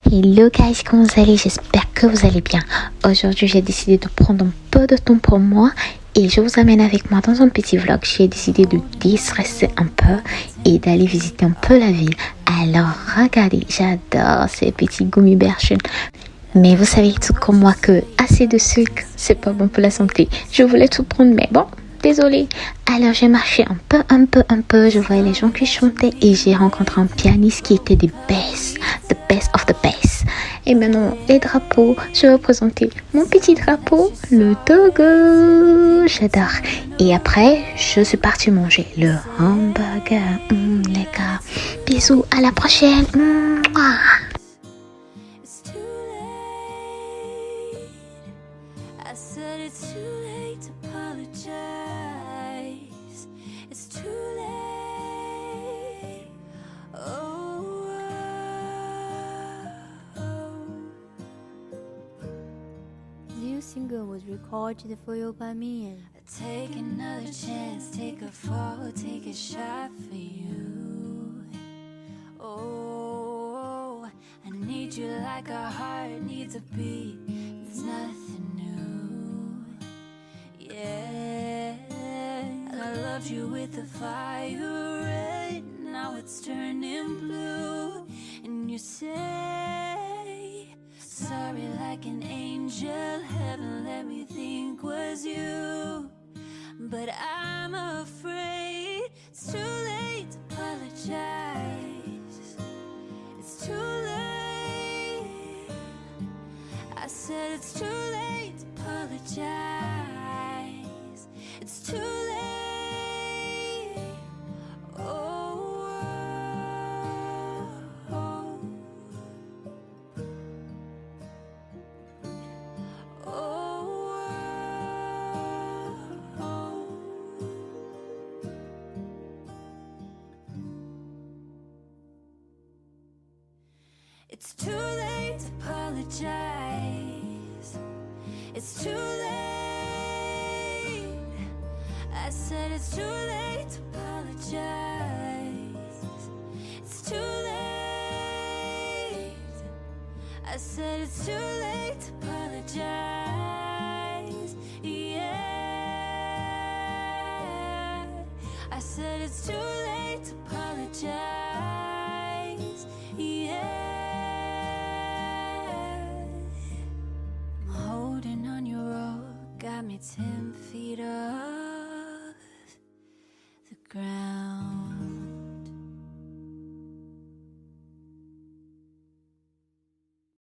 Hello guys, comment vous allez? J'espère que vous allez bien. Aujourd'hui, j'ai décidé de prendre un peu de temps pour moi et je vous amène avec moi dans un petit vlog. J'ai décidé de déstresser un peu et d'aller visiter un peu la ville. Alors, regardez, j'adore ces petits gummy bears. Mais vous savez tout comme moi que assez de sucre, c'est pas bon pour la santé. Je voulais tout prendre, mais bon, désolée. Alors j'ai marché un peu. Je voyais les gens qui chantaient et j'ai rencontré un pianiste qui était the best of the best. Et maintenant, les drapeaux, je vais présenter mon petit drapeau, le Togo. J'adore. Et après, je suis partie manger le hamburger. Les gars, bisous, à la prochaine. Mouah. I said it's too late to apologize. It's too late. Oh, The new single was recorded for you by me and take another chance, take a fall, take a shot for you. Oh, I need you like a heart needs a beat. There's nothing new. Yeah, I loved you with the fire red, now it's turning blue. And you say sorry like an angel, heaven let me think was you. But I'm afraid it's too late to apologize. It's too late. I said it's too late to apologize. It's too late. Oh, oh, oh, oh. It's too late to apologize. It's too late. I said it's too late to apologize. It's too late. I said it's too late to apologize. Yeah. I said it's too late to apologize. Yeah. Holding on your rope got me 10 feet up.